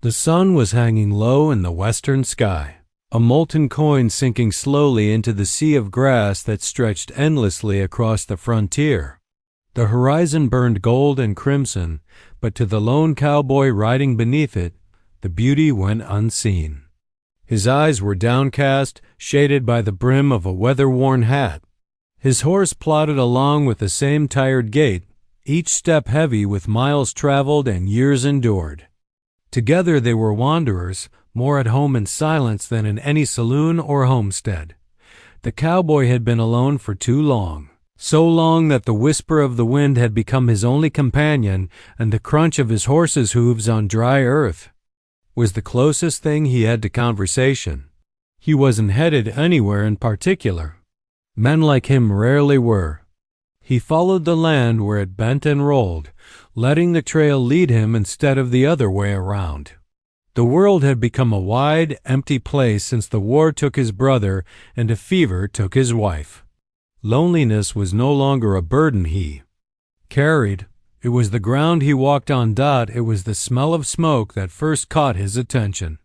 The sun was hanging low in the western sky, a molten coin sinking slowly into the sea of grass that stretched endlessly across the frontier. The horizon burned gold and crimson, but to the lone cowboy riding beneath it, the beauty went unseen. His eyes were downcast, shaded by the brim of a weather-worn hat. His horse plodded along with the same tired gait, each step heavy with miles traveled and years endured. Together they were wanderers, more at home in silence than in any saloon or homestead. The cowboy had been alone for too long, so long that the whisper of the wind had become his only companion, and the crunch of his horse's hooves on dry earth was the closest thing he had to conversation. He wasn't headed anywhere in particular. Men like him rarely were. He followed the land where it bent and rolled, letting the trail lead him instead of the other way around. The world had become a wide, empty place since the war took his brother and a fever took his wife. Loneliness was no longer a burden he carried. It was the ground he walked on. It was the smell of smoke that first caught his attention.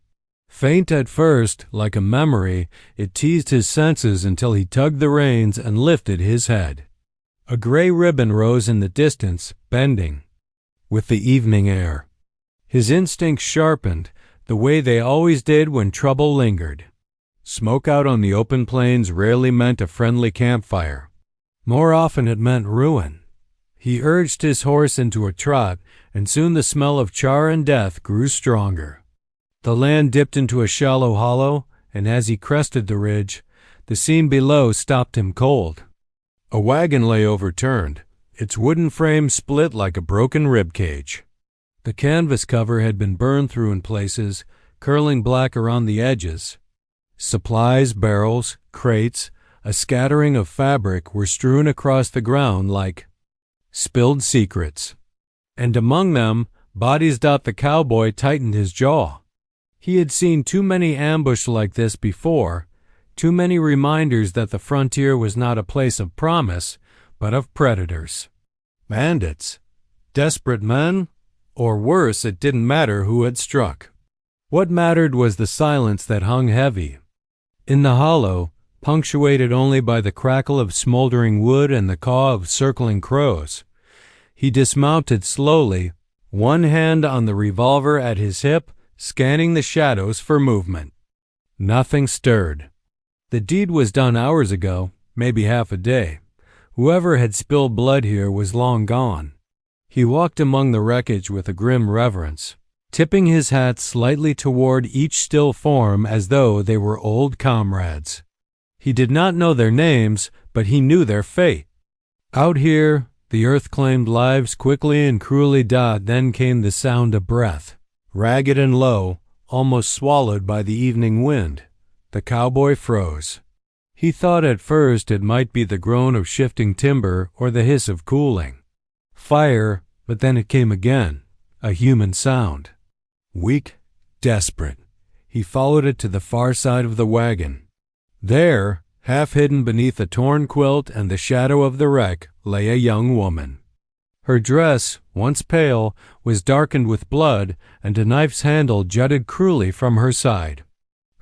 Faint at first, like a memory, it teased his senses until he tugged the reins and lifted his head. A gray ribbon rose in the distance, bending with the evening air. His instincts sharpened, the way they always did when trouble lingered. Smoke out on the open plains rarely meant a friendly campfire. More often it meant ruin. He urged his horse into a trot, and soon the smell of char and death grew stronger. The land dipped into a shallow hollow, and as he crested the ridge, the scene below stopped him cold. A wagon lay overturned, its wooden frame split like a broken rib cage. The canvas cover had been burned through in places, curling black around the edges. Supplies, barrels, crates, a scattering of fabric were strewn across the ground like spilled secrets. And among them, bodies. The cowboy tightened his jaw. He had seen too many ambushed like this before, too many reminders that the frontier was not a place of promise, but of predators. Bandits. Desperate men? Or worse, it didn't matter who had struck. What mattered was the silence that hung heavy. In the hollow, punctuated only by the crackle of smoldering wood and the caw of circling crows, he dismounted slowly, one hand on the revolver at his hip, scanning the shadows for movement. Nothing stirred. The deed was done hours ago, maybe half a day. Whoever had spilled blood here was long gone. He walked among the wreckage with a grim reverence, tipping his hat slightly toward each still form as though they were old comrades. He did not know their names, but he knew their fate. Out here, the earth claimed lives quickly and cruelly. Then came the sound of breath, ragged and low, almost swallowed by the evening wind. The cowboy froze. He thought at first it might be the groan of shifting timber or the hiss of cooling fire, but then it came again, a human sound. Weak, desperate, he followed it to the far side of the wagon. There, half hidden beneath a torn quilt and the shadow of the wreck, lay a young woman. Her dress, once pale, was darkened with blood, and a knife's handle jutted cruelly from her side.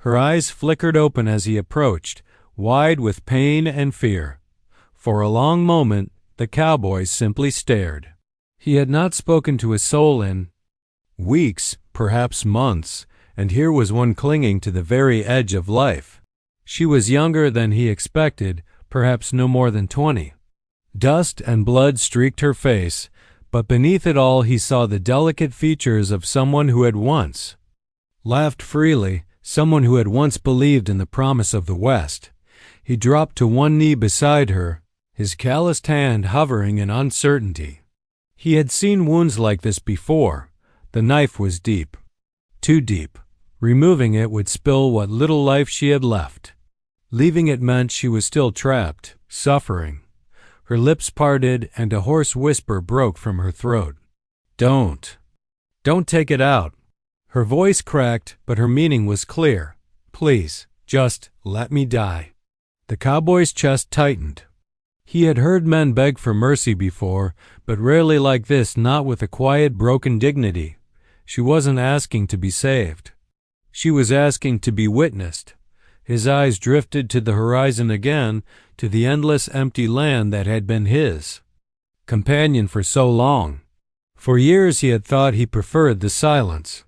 Her eyes flickered open as he approached, wide with pain and fear. For a long moment, the cowboy simply stared. He had not spoken to a soul in weeks, perhaps months, and here was one clinging to the very edge of life. She was younger than he expected, perhaps no more than 20. Dust and blood streaked her face, but beneath it all he saw the delicate features of someone who had once laughed freely, someone who had once believed in the promise of the West. He dropped to one knee beside her, his calloused hand hovering in uncertainty. He had seen wounds like this before. The knife was deep, too deep. Removing it would spill what little life she had left. Leaving it meant she was still trapped, suffering. Her lips parted and a hoarse whisper broke from her throat. Don't take it out." Her voice cracked, but her meaning was clear. "Please, just let me die." The cowboy's chest tightened. He had heard men beg for mercy before, but rarely like this, not with a quiet, broken dignity. She wasn't asking to be saved. She was asking to be witnessed. His eyes drifted to the horizon again, to the endless empty land that had been his companion for so long. For years he had thought he preferred the silence.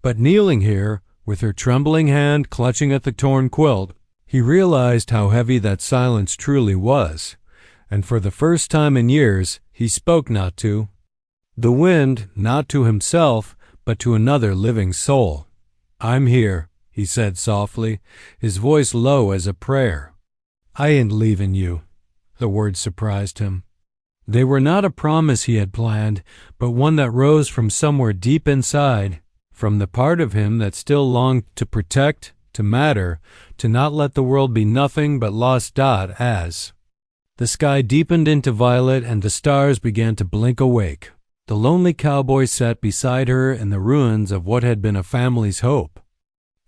But kneeling here, with her trembling hand clutching at the torn quilt, he realized how heavy that silence truly was, and for the first time in years he spoke not to the wind, not to himself, but to another living soul. "I'm here," he said softly, his voice low as a prayer. "I ain't leaving you." The words surprised him. They were not a promise he had planned, but one that rose from somewhere deep inside, from the part of him that still longed to protect, to matter, to not let the world be nothing but lost dot as the sky deepened into violet and the stars began to blink awake. The lonely cowboy sat beside her in the ruins of what had been a family's hope.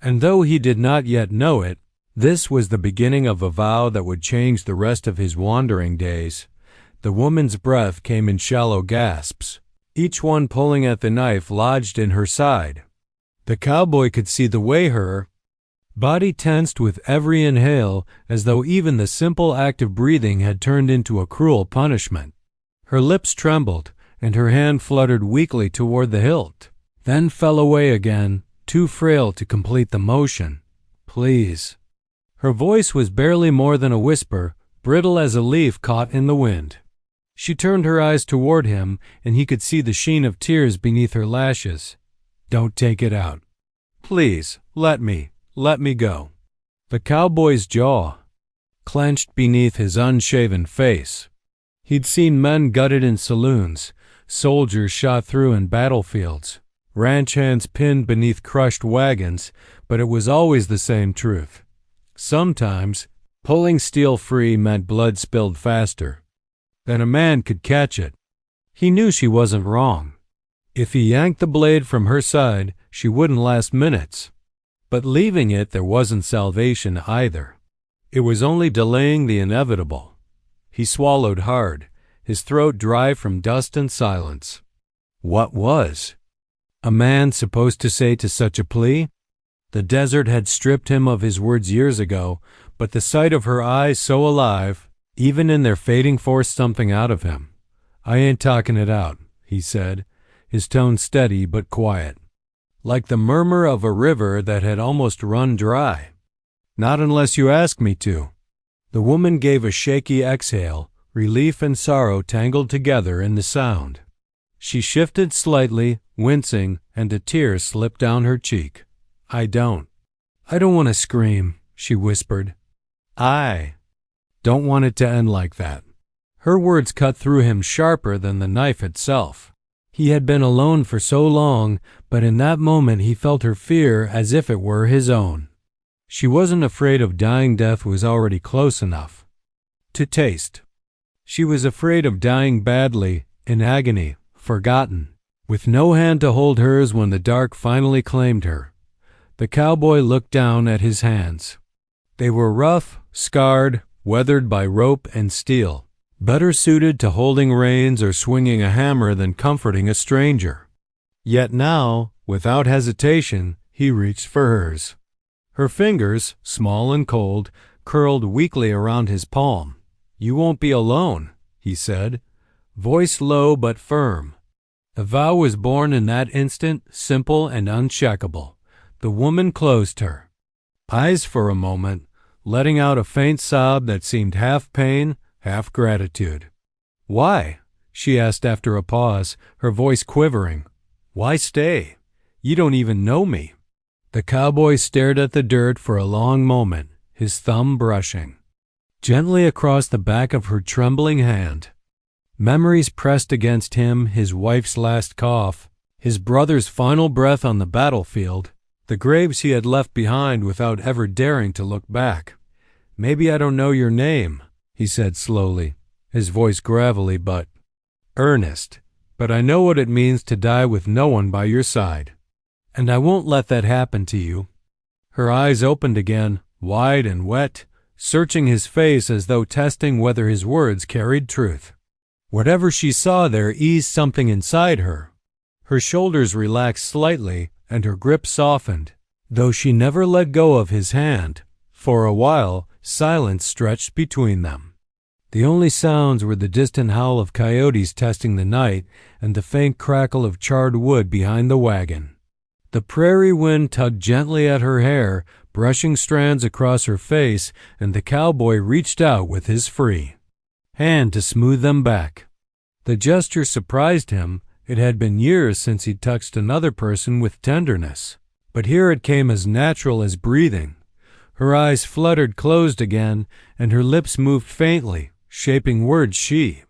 And though he did not yet know it, this was the beginning of a vow that would change the rest of his wandering days. The woman's breath came in shallow gasps, each one pulling at the knife lodged in her side. The cowboy could see the way her body tensed with every inhale, as though even the simple act of breathing had turned into a cruel punishment. Her lips trembled, and her hand fluttered weakly toward the hilt, then fell away again, too frail to complete the motion. "Please." Her voice was barely more than a whisper, brittle as a leaf caught in the wind. She turned her eyes toward him, and he could see the sheen of tears beneath her lashes. "Don't take it out. Please, let me go." The cowboy's jaw clenched beneath his unshaven face. He'd seen men gutted in saloons, soldiers shot through in battlefields, ranch hands pinned beneath crushed wagons, but it was always the same truth. Sometimes, pulling steel free meant blood spilled faster than a man could catch it. He knew she wasn't wrong. If he yanked the blade from her side, she wouldn't last minutes. But leaving it, there wasn't salvation either. It was only delaying the inevitable. He swallowed hard, his throat dry from dust and silence. What was a man supposed to say to such a plea? The desert had stripped him of his words years ago, but the sight of her eyes so alive, even in their fading, forced something out of him. "I ain't talking it out," he said, his tone steady but quiet, like the murmur of a river that had almost run dry. "Not unless you ask me to." The woman gave a shaky exhale, relief and sorrow tangled together in the sound. She shifted slightly, wincing, and a tear slipped down her cheek. I don't want to scream," she whispered. "I don't want it to end like that." Her words cut through him sharper than the knife itself. He had been alone for so long, but in that moment he felt her fear as if it were his own. She wasn't afraid of dying. Death was already close enough to taste. She was afraid of dying badly, in agony, forgotten, with no hand to hold hers when the dark finally claimed her. The cowboy looked down at his hands. They were rough, scarred, weathered by rope and steel, better suited to holding reins or swinging a hammer than comforting a stranger. Yet now, without hesitation, he reached for hers. Her fingers, small and cold, curled weakly around his palm. "You won't be alone," he said, voice low but firm. The vow was born in that instant, simple and unshakable. The woman closed her eyes for a moment, letting out a faint sob that seemed half pain, half gratitude. "Why?" she asked after a pause, her voice quivering. "Why stay? You don't even know me." The cowboy stared at the dirt for a long moment, his thumb brushing gently across the back of her trembling hand. Memories pressed against him, his wife's last cough, his brother's final breath on the battlefield, the graves he had left behind without ever daring to look back. "Maybe I don't know your name," he said slowly, his voice gravelly but earnest, "but I know what it means to die with no one by your side. And I won't let that happen to you." Her eyes opened again, wide and wet, searching his face as though testing whether his words carried truth. Whatever she saw there eased something inside her. Her shoulders relaxed slightly and her grip softened, though she never let go of his hand. For a while, silence stretched between them. The only sounds were the distant howl of coyotes testing the night and the faint crackle of charred wood behind the wagon. The prairie wind tugged gently at her hair, brushing strands across her face, and the cowboy reached out with his free hand to smooth them back. The gesture surprised him. It had been years since he'd touched another person with tenderness, but here it came as natural as breathing. Her eyes fluttered closed again, and her lips moved faintly, shaping words she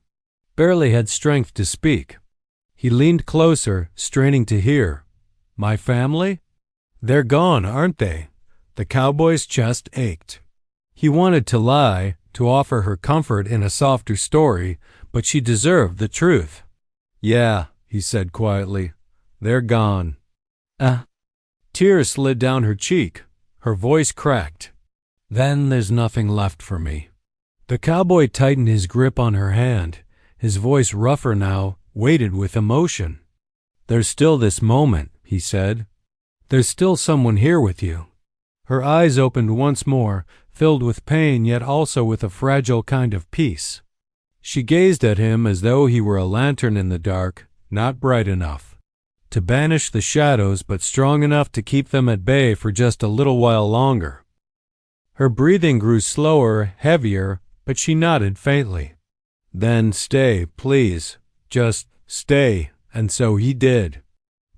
barely had strength to speak. He leaned closer, straining to hear. "My family? They're gone, aren't they?" The cowboy's chest ached. He wanted to lie, to offer her comfort in a softer story, but she deserved the truth. "Yeah," he said quietly, "they're gone." Tears slid down her cheek. Her voice cracked. "Then there's nothing left for me." The cowboy tightened his grip on her hand, his voice rougher now, weighted with emotion. "There's still this moment," he said. "There's still someone here with you." Her eyes opened once more, filled with pain yet also with a fragile kind of peace. She gazed at him as though he were a lantern in the dark, not bright enough to banish the shadows but strong enough to keep them at bay for just a little while longer. Her breathing grew slower, heavier, but she nodded faintly. "Then stay, please. Just stay." And so he did.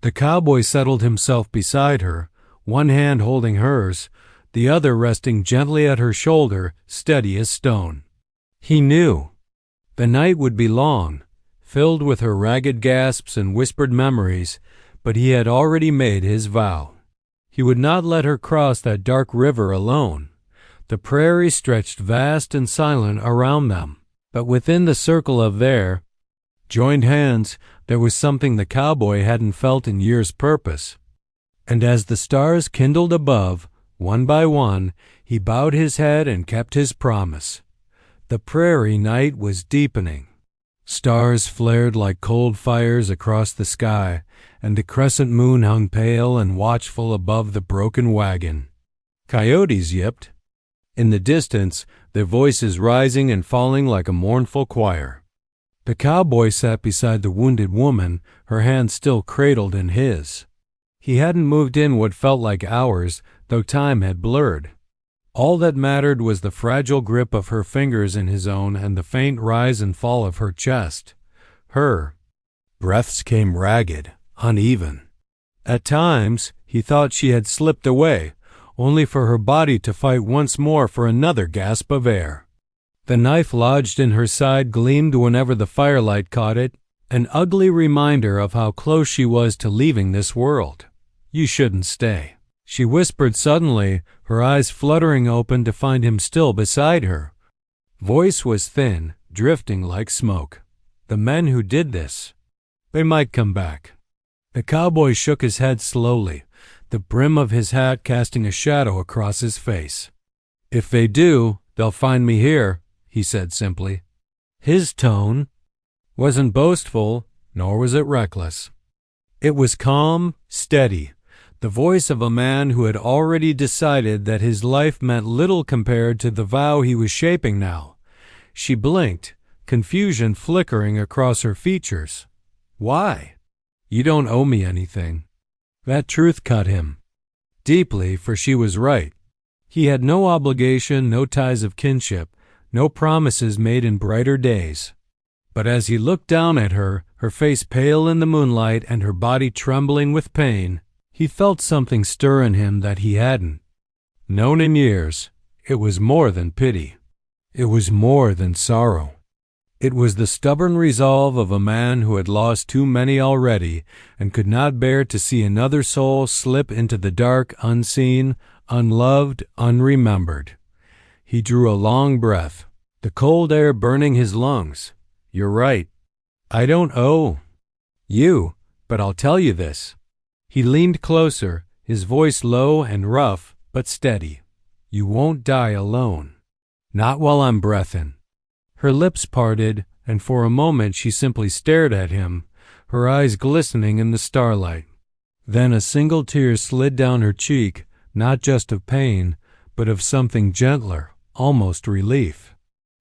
The cowboy settled himself beside her, one hand holding hers, the other resting gently at her shoulder, steady as stone. He knew the night would be long, filled with her ragged gasps and whispered memories, but he had already made his vow. He would not let her cross that dark river alone. The prairie stretched vast and silent around them, but within the circle of their joined hands there was something the cowboy hadn't felt in years. Purpose. And as the stars kindled above, one by one, he bowed his head and kept his promise. The prairie night was deepening. Stars flared like cold fires across the sky, and the crescent moon hung pale and watchful above the broken wagon. Coyotes yipped in the distance, their voices rising and falling like a mournful choir. The cowboy sat beside the wounded woman, her hand still cradled in his. He hadn't moved in what felt like hours, though time had blurred. All that mattered was the fragile grip of her fingers in his own and the faint rise and fall of her chest. Her breaths came ragged, uneven. At times, he thought she had slipped away, only for her body to fight once more for another gasp of air. The knife lodged in her side gleamed whenever the firelight caught it, an ugly reminder of how close she was to leaving this world. "You shouldn't stay," she whispered suddenly, her eyes fluttering open to find him still beside her. Voice was thin, drifting like smoke. "The men who did this, they might come back." The cowboy shook his head slowly, the brim of his hat casting a shadow across his face. "If they do, they'll find me here," he said simply. His tone wasn't boastful, nor was it reckless. It was calm, steady, the voice of a man who had already decided that his life meant little compared to the vow he was shaping now. She blinked, confusion flickering across her features. "Why?" "You don't owe me anything." That truth cut him deeply, for she was right. He had no obligation, no ties of kinship, no promises made in brighter days. But as he looked down at her, her face pale in the moonlight and her body trembling with pain, he felt something stir in him that he hadn't known in years. It was more than pity. It was more than sorrow. It was the stubborn resolve of a man who had lost too many already and could not bear to see another soul slip into the dark, unseen, unloved, unremembered. He drew a long breath, the cold air burning his lungs. "You're right. I don't owe you, but I'll tell you this." He leaned closer, his voice low and rough, but steady. "You won't die alone. Not while I'm breathin'." Her lips parted, and for a moment she simply stared at him, her eyes glistening in the starlight. Then a single tear slid down her cheek, not just of pain, but of something gentler, almost relief.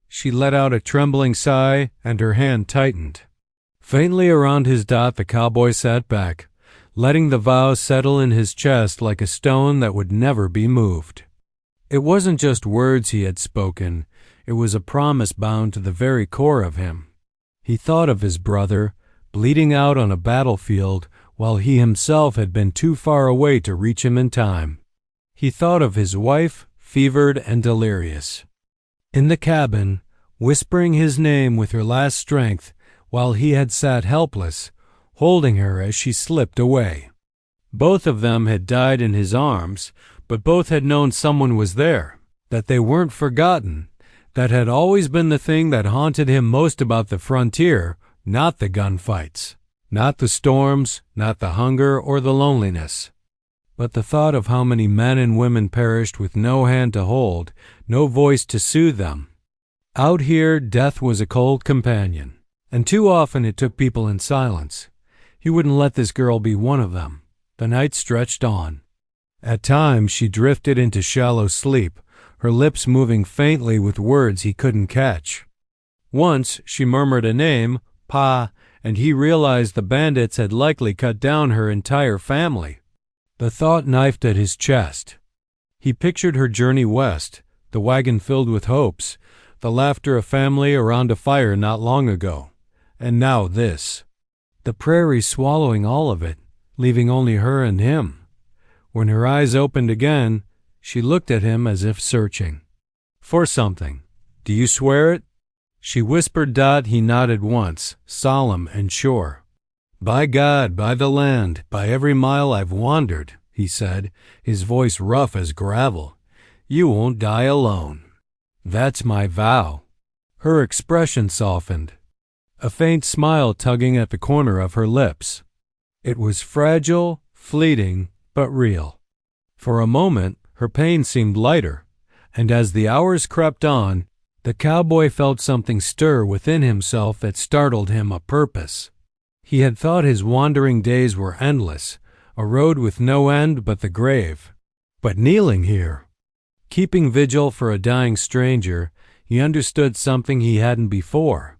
She let out a trembling sigh, and her hand tightened. Faintly around his dot, the cowboy sat back, letting the vow settle in his chest like a stone that would never be moved. It wasn't just words he had spoken, it was a promise bound to the very core of him. He thought of his brother, bleeding out on a battlefield, while he himself had been too far away to reach him in time. He thought of his wife, fevered and delirious, in the cabin, whispering his name with her last strength, while he had sat helpless, holding her as she slipped away. Both of them had died in his arms, but both had known someone was there, that they weren't forgotten. That had always been the thing that haunted him most about the frontier, not the gunfights, not the storms, not the hunger or the loneliness, but the thought of how many men and women perished with no hand to hold, no voice to soothe them. Out here, death was a cold companion, and too often it took people in silence. He wouldn't let this girl be one of them. The night stretched on. At times she drifted into shallow sleep, her lips moving faintly with words he couldn't catch. Once she murmured a name, Pa, and he realized the bandits had likely cut down her entire family. The thought knifed at his chest. He pictured her journey west, the wagon filled with hopes, the laughter of family around a fire not long ago, and now this. The prairie swallowing all of it, leaving only her and him. When her eyes opened again, she looked at him as if searching for something. Do you swear it? She whispered. He nodded once, solemn and sure. By God, by the land, by every mile I've wandered, he said, his voice rough as gravel. You won't die alone. That's my vow. Her expression softened, a faint smile tugging at the corner of her lips. It was fragile, fleeting, but real. For a moment, her pain seemed lighter, and as the hours crept on, the cowboy felt something stir within himself that startled him a purpose. He had thought his wandering days were endless, a road with no end but the grave. But kneeling here, keeping vigil for a dying stranger, he understood something he hadn't before.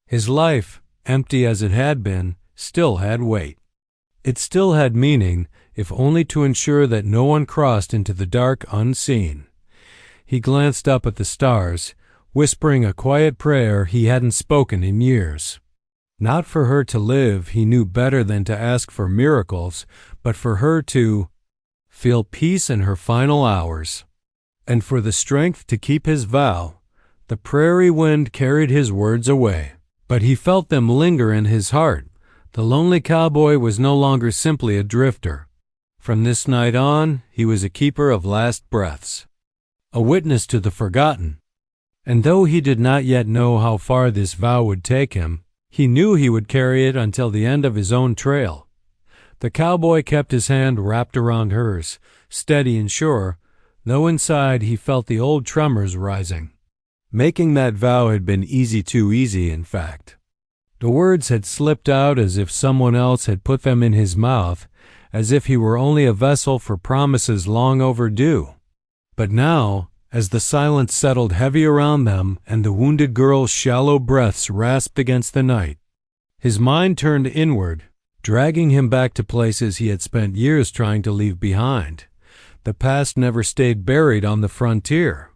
His life, empty as it had been, still had weight. It still had meaning, if only to ensure that no one crossed into the dark unseen. He glanced up at the stars, whispering a quiet prayer he hadn't spoken in years. Not for her to live, he knew better than to ask for miracles, but for her to feel peace in her final hours. And for the strength to keep his vow. The prairie wind carried his words away, but he felt them linger in his heart. The lonely cowboy was no longer simply a drifter. From this night on, he was a keeper of last breaths, a witness to the forgotten. And though he did not yet know how far this vow would take him, he knew he would carry it until the end of his own trail. The cowboy kept his hand wrapped around hers, steady and sure, though inside he felt the old tremors rising. Making that vow had been too easy, in fact. The words had slipped out as if someone else had put them in his mouth, as if he were only a vessel for promises long overdue. But now, as the silence settled heavy around them and the wounded girl's shallow breaths rasped against the night, his mind turned inward, dragging him back to places he had spent years trying to leave behind. The past never stayed buried on the frontier.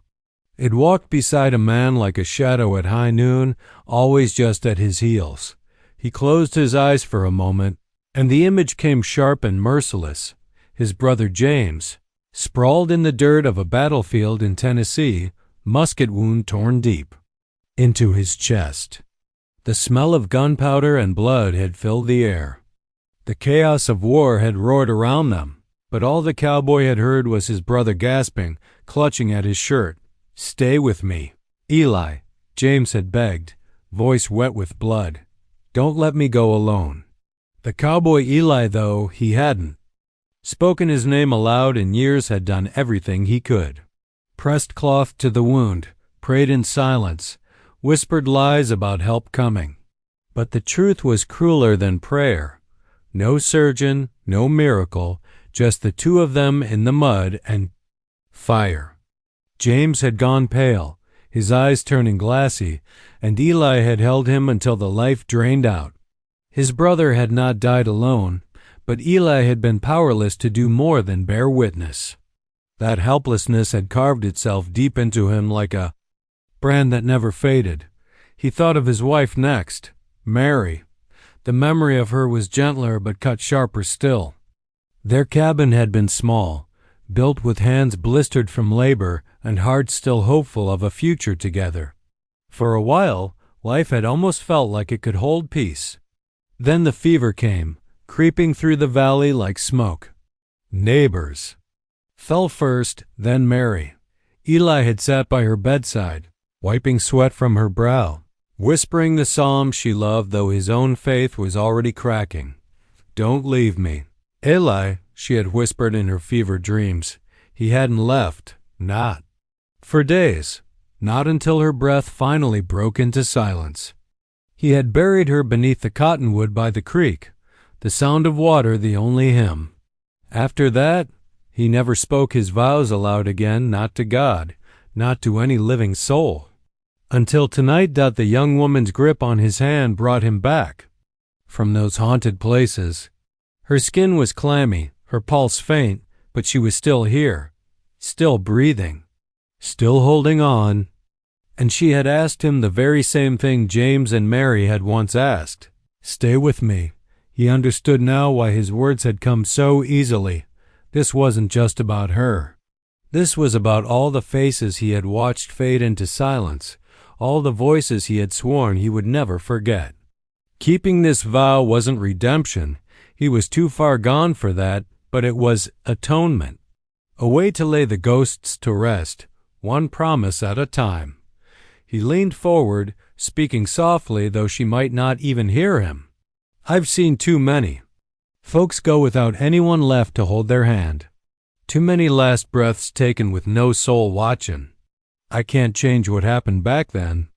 It walked beside a man like a shadow at high noon, always just at his heels. He closed his eyes for a moment, and the image came sharp and merciless. His brother James, sprawled in the dirt of a battlefield in Tennessee, musket wound torn deep into his chest. The smell of gunpowder and blood had filled the air. The chaos of war had roared around them, but all the cowboy had heard was his brother gasping, clutching at his shirt. "Stay with me, Eli," James had begged, voice wet with blood. "Don't let me go alone." The cowboy Eli, though, he hadn't spoken his name aloud in years, had done everything he could. Pressed cloth to the wound, prayed in silence, whispered lies about help coming. But the truth was crueler than prayer. No surgeon, no miracle, just the two of them in the mud and fire. James had gone pale, his eyes turning glassy, and Eli had held him until the life drained out. His brother had not died alone, but Eli had been powerless to do more than bear witness. That helplessness had carved itself deep into him like a brand that never faded. He thought of his wife next, Mary. The memory of her was gentler but cut sharper still. Their cabin had been small, built with hands blistered from labor and hearts still hopeful of a future together. For a while, life had almost felt like it could hold peace. Then the fever came, creeping through the valley like smoke. Neighbors fell first, then Mary. Eli had sat by her bedside, wiping sweat from her brow, whispering the psalm she loved, though his own faith was already cracking. "Don't leave me." "Eli," she had whispered in her fevered dreams. He hadn't left, not for days, not until her breath finally broke into silence. He had buried her beneath the cottonwood by the creek, the sound of water the only hymn. After that, he never spoke his vows aloud again, not to God, not to any living soul. Until tonight that the young woman's grip on his hand brought him back from those haunted places. Her skin was clammy, her pulse faint, but she was still here, still breathing, still holding on. And she had asked him the very same thing James and Mary had once asked. "Stay with me." He understood now why his words had come so easily. This wasn't just about her. This was about all the faces he had watched fade into silence, all the voices he had sworn he would never forget. Keeping this vow wasn't redemption. He was too far gone for that, but it was atonement. A way to lay the ghosts to rest, one promise at a time. He leaned forward, speaking softly, though she might not even hear him. "I've seen too many. Folks go without anyone left to hold their hand. Too many last breaths taken with no soul watchin'. I can't change what happened back then,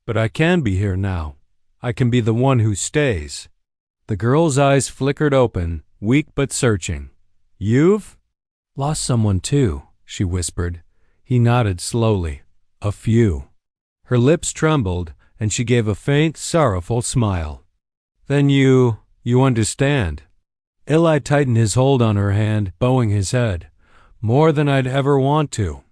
but I can be here now. I can be the one who stays." The girl's eyes flickered open, weak but searching. "You've lost someone too," she whispered. He nodded slowly. "A few." Her lips trembled, and she gave a faint, sorrowful smile. "Then you understand." Eli tightened his hold on her hand, bowing his head. "More than I'd ever want to."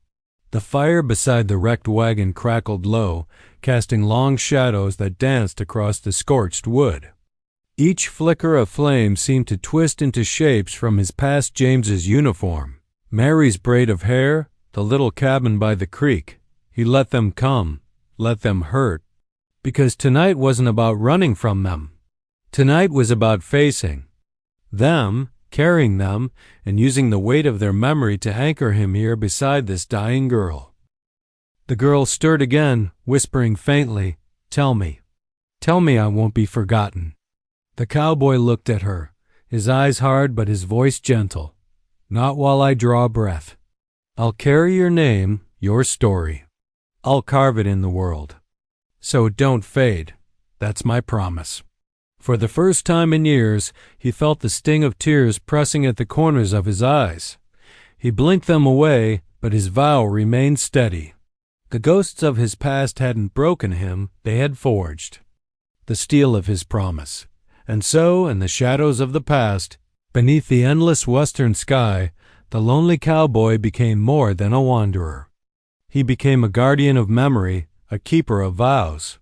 The fire beside the wrecked wagon crackled low, casting long shadows that danced across the scorched wood. Each flicker of flame seemed to twist into shapes from his past James's uniform, Mary's braid of hair, the little cabin by the creek. He let them come, let them hurt, because tonight wasn't about running from them. Tonight was about facing them, carrying them, and using the weight of their memory to anchor him here beside this dying girl. The girl stirred again, whispering faintly, Tell me I won't be forgotten." The cowboy looked at her, his eyes hard but his voice gentle. "Not while I draw breath. I'll carry your name, your story. I'll carve it in the world. So don't fade. That's my promise." For the first time in years, he felt the sting of tears pressing at the corners of his eyes. He blinked them away, but his vow remained steady. The ghosts of his past hadn't broken him, they had forged the steel of his promise. And so, in the shadows of the past, beneath the endless western sky, the lonely cowboy became more than a wanderer. He became a guardian of memory, a keeper of vows.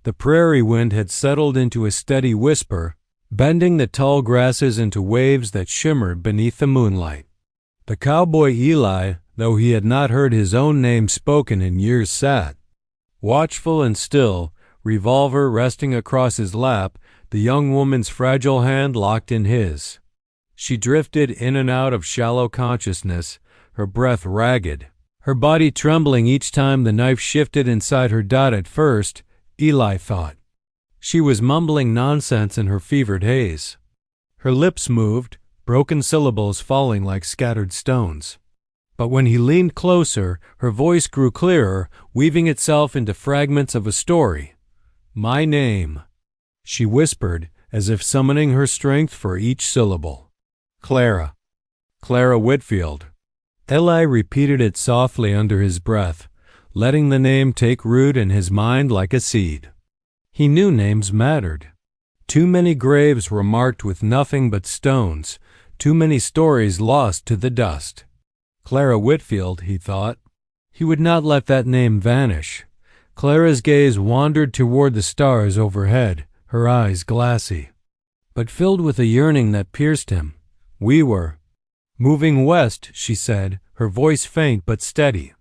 The prairie wind had settled into a steady whisper, bending the tall grasses into waves that shimmered beneath the moonlight. The cowboy Eli, though he had not heard his own name spoken in years, sat, watchful and still, revolver resting across his lap, the young woman's fragile hand locked in his. She drifted in and out of shallow consciousness, her breath ragged, her body trembling each time the knife shifted inside her. At first, Eli thought she was mumbling nonsense in her fevered haze. Her lips moved, broken syllables falling like scattered stones. But when he leaned closer, her voice grew clearer, weaving itself into fragments of a story. "My name. she whispered, as if summoning her strength for each syllable. Clara. Clara Whitfield. Eli repeated it softly under his breath, letting the name take root in his mind like a seed. He knew names mattered. Too many graves were marked with nothing but stones, too many stories lost to the dust. Clara Whitfield, he thought. He would not let that name vanish. Clara's gaze wandered toward the stars overhead, her eyes glassy, but filled with a yearning that pierced him. We were moving west, she said, her voice faint but steady.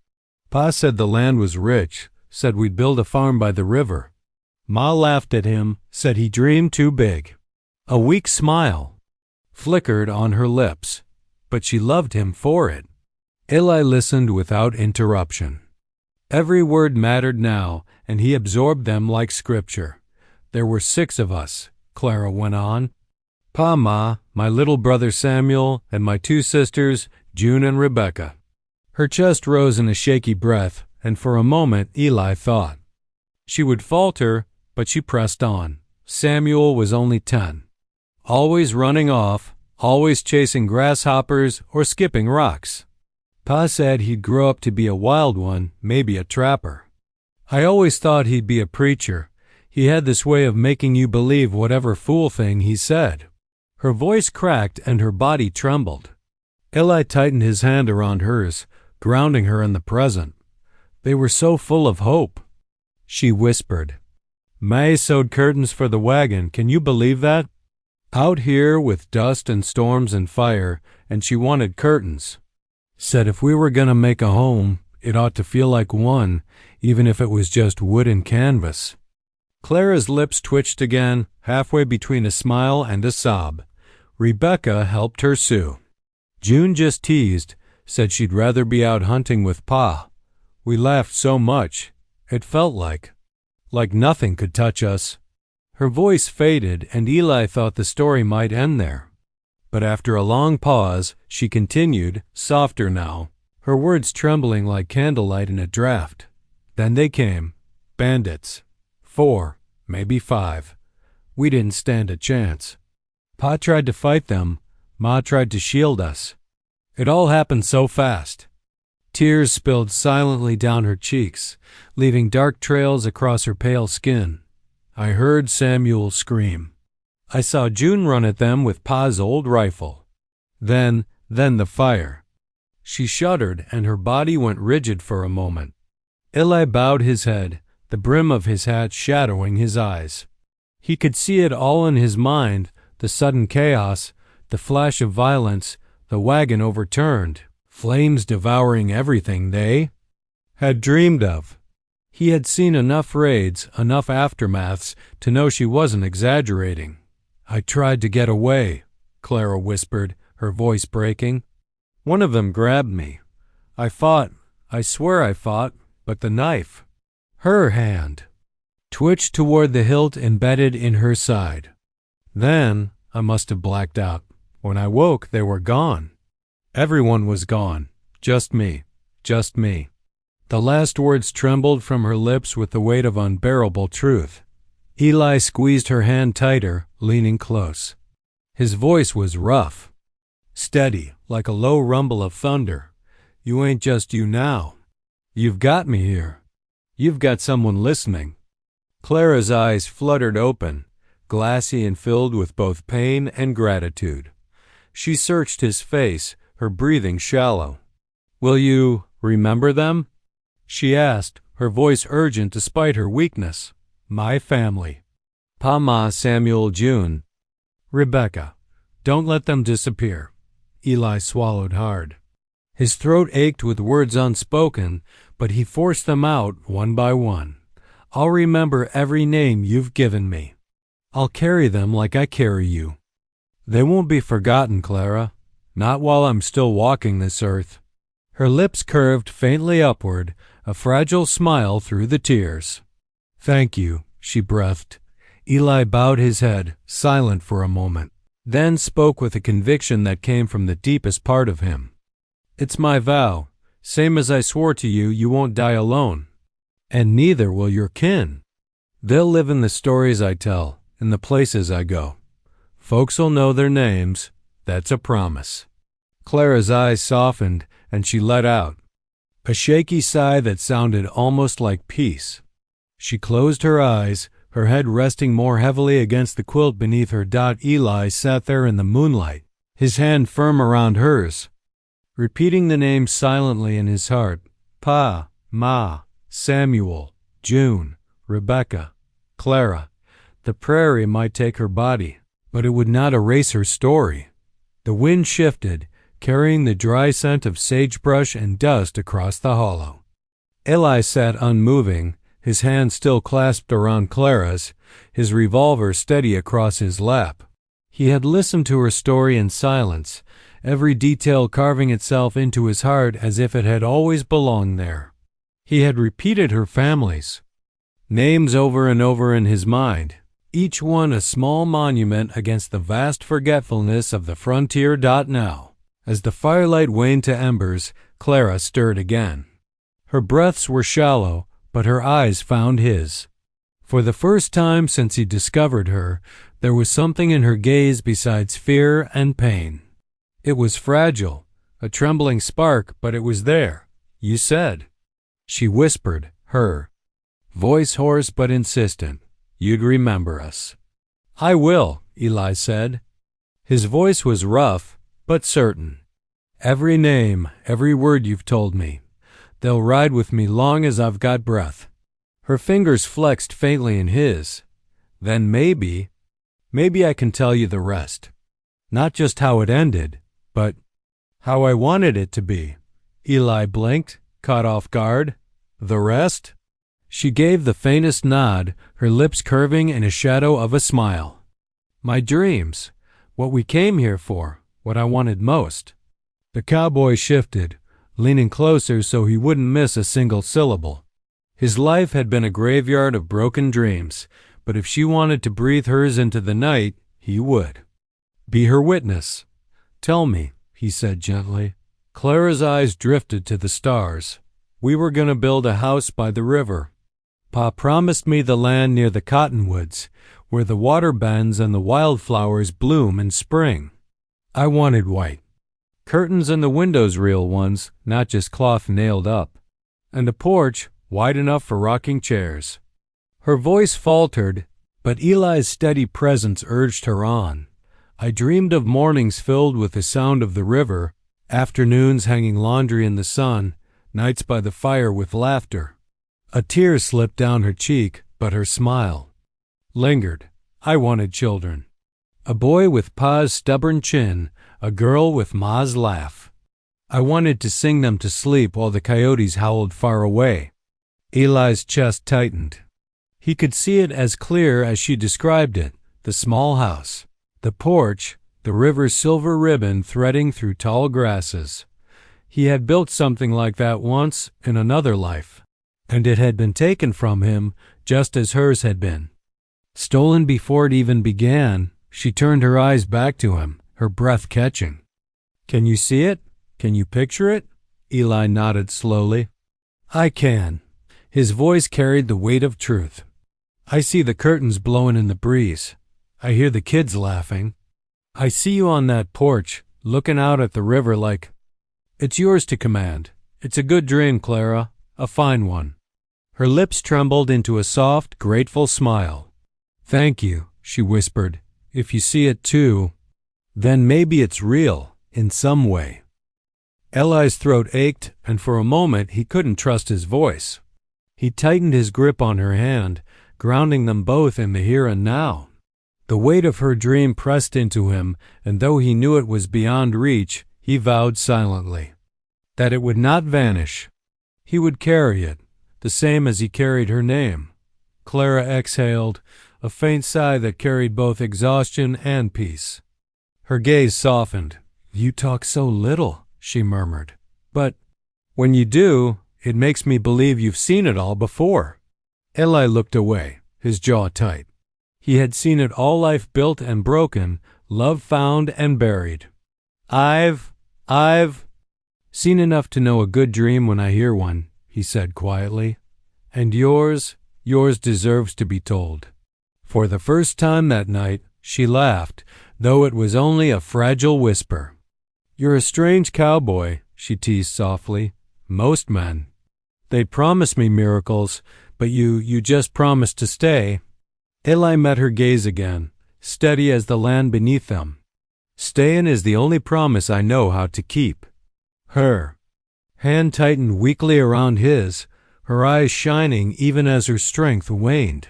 Pa said the land was rich, said we'd build a farm by the river. Ma laughed at him, said he dreamed too big. A weak smile flickered on her lips, but she loved him for it. Eli listened without interruption. Every word mattered now, and he absorbed them like scripture. There were 6 of us, Clara went on. Pa, Ma, my little brother Samuel, and my 2 sisters, June and Rebecca. Her chest rose in a shaky breath, and for a moment Eli thought she would falter, but she pressed on. Samuel was only 10. Always running off, always chasing grasshoppers or skipping rocks. Pa said he'd grow up to be a wild one, maybe a trapper. I always thought he'd be a preacher. He had this way of making you believe whatever fool thing he said. Her voice cracked and her body trembled. Eli tightened his hand around hers, grounding her in the present. They were so full of hope. She whispered, May sewed curtains for the wagon, can you believe that? Out here with dust and storms and fire, and she wanted curtains. Said if we were going to make a home, it ought to feel like one, even if it was just wood and canvas. Clara's lips twitched again, halfway between a smile and a sob. Rebecca helped her sew. June just teased, said she'd rather be out hunting with Pa. We laughed so much, it felt like nothing could touch us. Her voice faded, and Eli thought the story might end there. But after a long pause, she continued, softer now, her words trembling like candlelight in a draught. Then they came. Bandits. 4, maybe 5. We didn't stand a chance. Pa tried to fight them. Ma tried to shield us. It all happened so fast. Tears spilled silently down her cheeks, leaving dark trails across her pale skin. I heard Samuel scream. I saw June run at them with Pa's old rifle. Then the fire. She shuddered, and her body went rigid for a moment. Eli bowed his head, the brim of his hat shadowing his eyes. He could see it all in his mind, the sudden chaos, the flash of violence, the wagon overturned, flames devouring everything they had dreamed of. He had seen enough raids, enough aftermaths, to know she wasn't exaggerating. I tried to get away, Clara whispered, her voice breaking. One of them grabbed me. I fought, I swear I fought, but the knife, her hand, twitched toward the hilt embedded in her side. Then I must have blacked out. When I woke, they were gone. Everyone was gone. Just me. Just me. The last words trembled from her lips with the weight of unbearable truth. Eli squeezed her hand tighter, leaning close. His voice was rough, steady, like a low rumble of thunder. You ain't just you now. You've got me here. You've got someone listening. Clara's eyes fluttered open, glassy and filled with both pain and gratitude. She searched his face, her breathing shallow. Will you remember them? She asked, her voice urgent despite her weakness. My family. Pa, Ma, Samuel, June. Rebecca. Don't let them disappear. Eli swallowed hard. His throat ached with words unspoken, but he forced them out one by one. I'll remember every name you've given me. I'll carry them like I carry you. They won't be forgotten, Clara. Not while I'm still walking this earth. Her lips curved faintly upward, a fragile smile through the tears. Thank you, she breathed. Eli bowed his head, silent for a moment, then spoke with a conviction that came from the deepest part of him. It's my vow. Same as I swore to you, you won't die alone. And neither will your kin. They'll live in the stories I tell, and the places I go. Folks'll know their names, that's a promise." Clara's eyes softened, and she let out a shaky sigh that sounded almost like peace. She closed her eyes, her head resting more heavily against the quilt beneath her. Eli sat there in the moonlight, his hand firm around hers, repeating the names silently in his heart. Pa, Ma, Samuel, June, Rebecca, Clara. The prairie might take her body, but it would not erase her story. The wind shifted, carrying the dry scent of sagebrush and dust across the hollow. Eli sat unmoving, his hand still clasped around Clara's, his revolver steady across his lap. He had listened to her story in silence, every detail carving itself into his heart as if it had always belonged there. He had repeated her family's names over and over in his mind, each one a small monument against the vast forgetfulness of the frontier. Now, as the firelight waned to embers, Clara stirred again. Her breaths were shallow, but her eyes found his. For the first time since he discovered her, there was something in her gaze besides fear and pain. It was fragile, a trembling spark, but it was there. "You said," she whispered, her voice hoarse but insistent, "you'd remember us." "I will," Eli said. His voice was rough, but certain. "Every name, every word you've told me. They'll ride with me long as I've got breath." Her fingers flexed faintly in his. "Then maybe I can tell you the rest. Not just how it ended, but how I wanted it to be." Eli blinked, caught off guard. "The rest?" She gave the faintest nod, her lips curving in a shadow of a smile. "My dreams. What we came here for. What I wanted most." The cowboy shifted, leaning closer so he wouldn't miss a single syllable. His life had been a graveyard of broken dreams, but if she wanted to breathe hers into the night, he would. Be her witness. "Tell me," he said gently. Clara's eyes drifted to the stars. "We were going to build a house by the river. Pa promised me the land near the cottonwoods, where the water bends and the wildflowers bloom in spring. I wanted white. Curtains and the windows real ones, not just cloth nailed up. And a porch wide enough for rocking chairs." Her voice faltered, but Eli's steady presence urged her on. "I dreamed of mornings filled with the sound of the river, afternoons hanging laundry in the sun, nights by the fire with laughter." A tear slipped down her cheek, but her smile lingered. "I wanted children. A boy with Pa's stubborn chin, a girl with Ma's laugh. I wanted to sing them to sleep while the coyotes howled far away." Eli's chest tightened. He could see it as clear as she described it, the small house, the porch, the river's silver ribbon threading through tall grasses. He had built something like that once in another life, and it had been taken from him just as hers had been. Stolen before it even began. She turned her eyes back to him, her breath catching. "Can you see it? Can you picture it?" Eli nodded slowly. "I can." His voice carried the weight of truth. "I see the curtains blowing in the breeze. I hear the kids laughing. I see you on that porch, looking out at the river like... It's yours to command. It's a good dream, Clara, a fine one." Her lips trembled into a soft, grateful smile. "Thank you," she whispered. "If you see it too, then maybe it's real, in some way." Eli's throat ached, and for a moment he couldn't trust his voice. He tightened his grip on her hand, grounding them both in the here and now. The weight of her dream pressed into him, and though he knew it was beyond reach, he vowed silently that it would not vanish. He would carry it, the same as he carried her name. Clara exhaled, a faint sigh that carried both exhaustion and peace. Her gaze softened. "You talk so little," she murmured. "But when you do, it makes me believe you've seen it all before." Eli looked away, his jaw tight. He had seen it all, life built and broken, love found and buried. I've seen enough to know a good dream when I hear one," he said quietly. "And yours deserves to be told." For the first time that night, she laughed, though it was only a fragile whisper. "You're a strange cowboy," she teased softly. "Most men. They'd promise me miracles, but you just promised to stay." Eli met her gaze again, steady as the land beneath them. "Stayin' is the only promise I know how to keep." Her hand tightened weakly around his, her eyes shining even as her strength waned.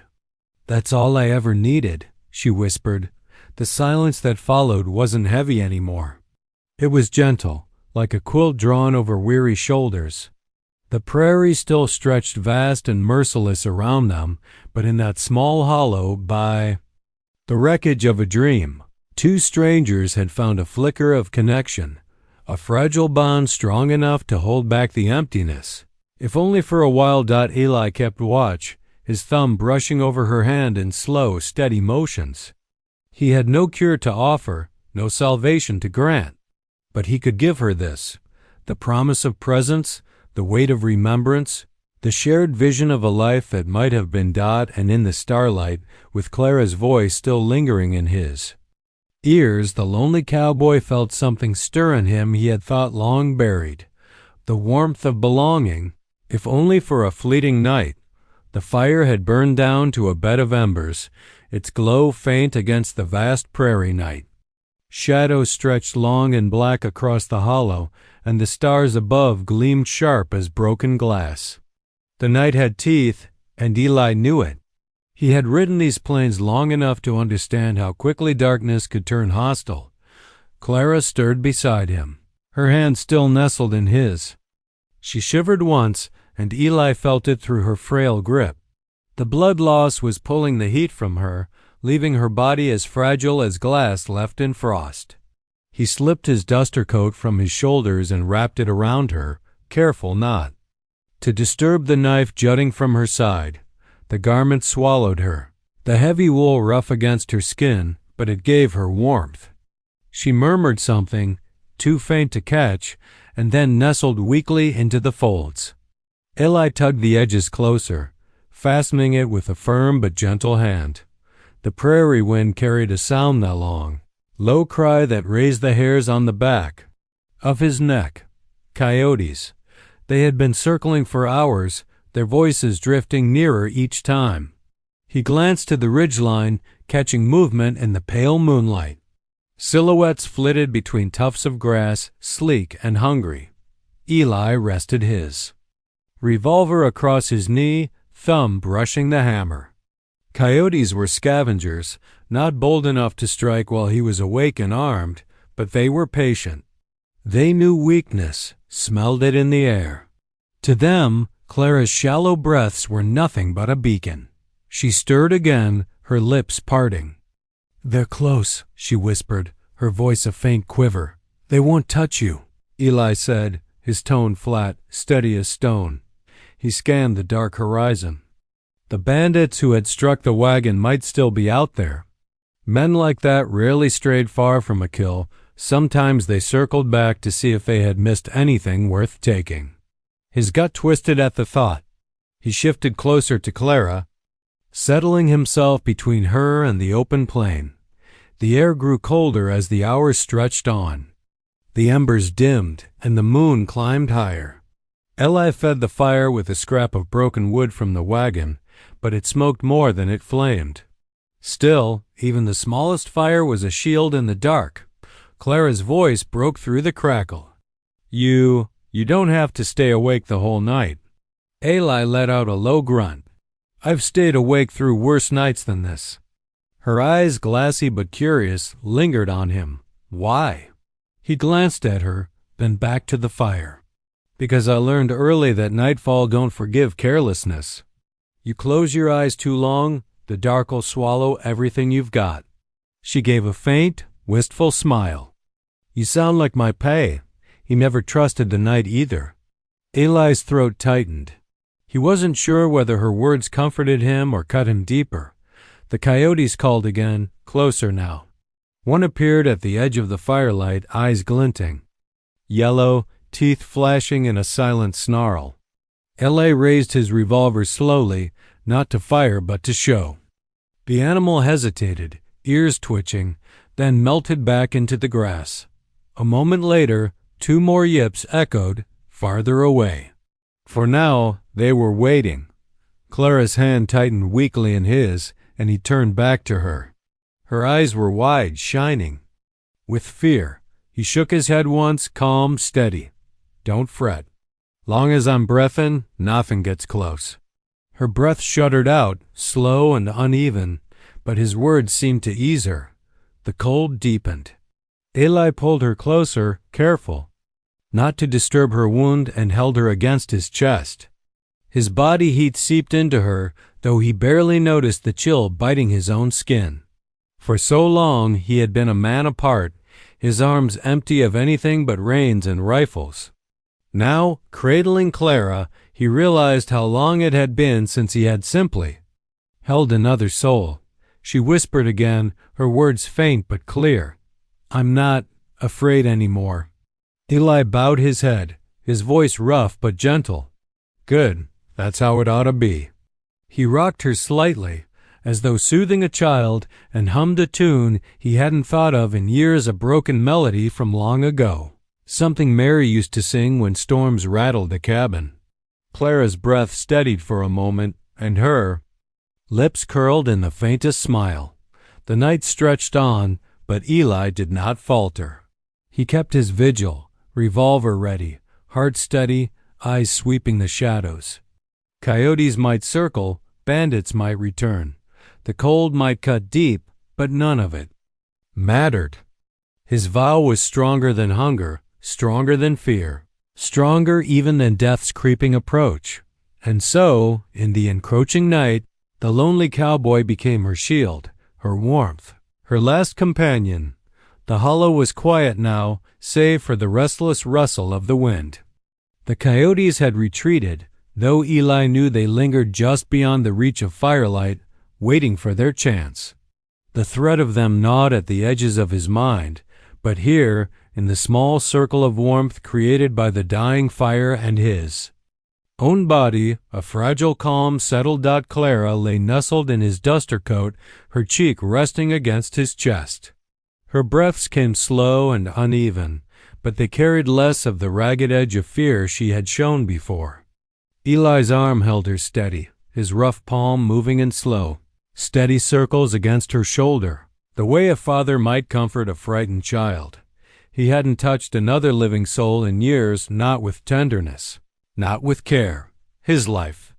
"That's all I ever needed," she whispered. The silence that followed wasn't heavy anymore. It was gentle, like a quilt drawn over weary shoulders. The prairie still stretched vast and merciless around them, but in that small hollow by the wreckage of a dream, two strangers had found a flicker of connection, a fragile bond strong enough to hold back the emptiness. If only for a while. Eli kept watch, his thumb brushing over her hand in slow, steady motions. He had no cure to offer, no salvation to grant, but he could give her this, the promise of presence, the weight of remembrance, the shared vision of a life that might have been and in the starlight, with Clara's voice still lingering in his ears. The lonely cowboy felt something stir in him he had thought long buried, the warmth of belonging, if only for a fleeting night. The fire had burned down to a bed of embers, its glow faint against the vast prairie night. Shadows stretched long and black across the hollow, and the stars above gleamed sharp as broken glass. The night had teeth, and Eli knew it. He had ridden these plains long enough to understand how quickly darkness could turn hostile. Clara stirred beside him, her hand still nestled in his. She shivered once, and Eli felt it through her frail grip. The blood loss was pulling the heat from her, leaving her body as fragile as glass left in frost. He slipped his duster coat from his shoulders and wrapped it around her, careful not to disturb the knife jutting from her side. The garment swallowed her, the heavy wool rough against her skin, but it gave her warmth. She murmured something, too faint to catch, and then nestled weakly into the folds. Eli tugged the edges closer, fastening it with a firm but gentle hand. The prairie wind carried a sound that long, low cry that raised the hairs on the back of his neck. Coyotes. They had been circling for hours, their voices drifting nearer each time. He glanced to the ridgeline, catching movement in the pale moonlight. Silhouettes flitted between tufts of grass, sleek and hungry. Eli rested his revolver across his knee, thumb brushing the hammer. Coyotes were scavengers, not bold enough to strike while he was awake and armed, but they were patient. They knew weakness, smelled it in the air. To them, Clara's shallow breaths were nothing but a beacon. She stirred again, her lips parting. "They're close," she whispered, her voice a faint quiver. "They won't touch you," Eli said, his tone flat, steady as stone. He scanned the dark horizon. The bandits who had struck the wagon might still be out there. Men like that rarely strayed far from a kill. Sometimes they circled back to see if they had missed anything worth taking. His gut twisted at the thought. He shifted closer to Clara, settling himself between her and the open plain. The air grew colder as the hours stretched on. The embers dimmed, and the moon climbed higher. Eli fed the fire with a scrap of broken wood from the wagon, but it smoked more than it flamed. Still, even the smallest fire was a shield in the dark. Clara's voice broke through the crackle. You don't have to stay awake the whole night." Eli let out a low grunt. "I've stayed awake through worse nights than this." Her eyes, glassy but curious, lingered on him. Why? He glanced at her, then back to the fire. "Because I learned early that nightfall don't forgive carelessness. You close your eyes too long, the dark'll swallow everything you've got." She gave a faint, wistful smile. "You sound like my pay." He never trusted the night either. Eli's throat tightened. He wasn't sure whether her words comforted him or cut him deeper. The coyotes called again, closer now. One appeared at the edge of the firelight, eyes glinting. Yellow, teeth flashing in a silent snarl. L.A. raised his revolver slowly, not to fire but to show. The animal hesitated, ears twitching, then melted back into the grass. A moment later, 2 more yips echoed, farther away. For now, they were waiting. Clara's hand tightened weakly in his, and he turned back to her. Her eyes were wide, shining with fear. He shook his head once, calm, steady. "Don't fret. Long as I'm breathin', nothing gets close." Her breath shuddered out, slow and uneven, but his words seemed to ease her. The cold deepened. Eli pulled her closer, careful not to disturb her wound, and held her against his chest. His body heat seeped into her, though he barely noticed the chill biting his own skin. For so long he had been a man apart, his arms empty of anything but reins and rifles. Now, cradling Clara, he realized how long it had been since he had simply held another soul. She whispered again, her words faint but clear. "I'm not afraid anymore." Eli bowed his head, his voice rough but gentle. "Good, that's how it ought to be." He rocked her slightly, as though soothing a child, and hummed a tune he hadn't thought of in years, a broken melody from long ago. Something Mary used to sing when storms rattled the cabin. Clara's breath steadied for a moment, and her lips curled in the faintest smile. The night stretched on, but Eli did not falter. He kept his vigil, revolver ready, heart steady, eyes sweeping the shadows. Coyotes might circle, bandits might return. The cold might cut deep, but none of it mattered. His vow was stronger than hunger, stronger than fear, stronger even than death's creeping approach. And so, in the encroaching night, the lonely cowboy became her shield, her warmth, her last companion. The hollow was quiet now, save for the restless rustle of the wind. The coyotes had retreated, though Eli knew they lingered just beyond the reach of firelight, waiting for their chance. The threat of them gnawed at the edges of his mind, but here, in the small circle of warmth created by the dying fire and his own body, a fragile calm settled. Clara lay nestled in his duster coat, her cheek resting against his chest. Her breaths came slow and uneven, but they carried less of the ragged edge of fear she had shown before. Eli's arm held her steady, his rough palm moving in slow, steady circles against her shoulder, the way a father might comfort a frightened child. He hadn't touched another living soul in years, not with tenderness, not with care. His life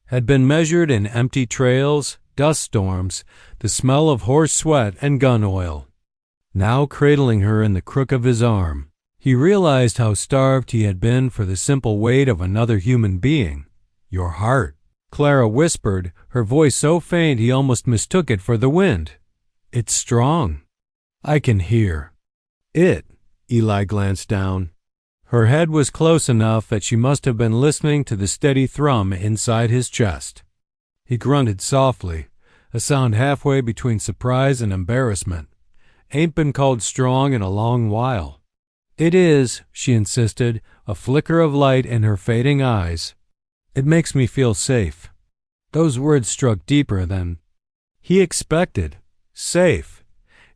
had been measured in empty trails, dust storms, the smell of horse sweat and gun oil. Now, cradling her in the crook of his arm, he realized how starved he had been for the simple weight of another human being. "Your heart," Clara whispered, her voice so faint he almost mistook it for the wind. "It's strong. I can hear it." Eli glanced down. Her head was close enough that she must have been listening to the steady thrum inside his chest. He grunted softly, a sound halfway between surprise and embarrassment. "Ain't been called strong in a long while." "It is," she insisted, a flicker of light in her fading eyes. "It makes me feel safe." Those words struck deeper than he expected. Safe.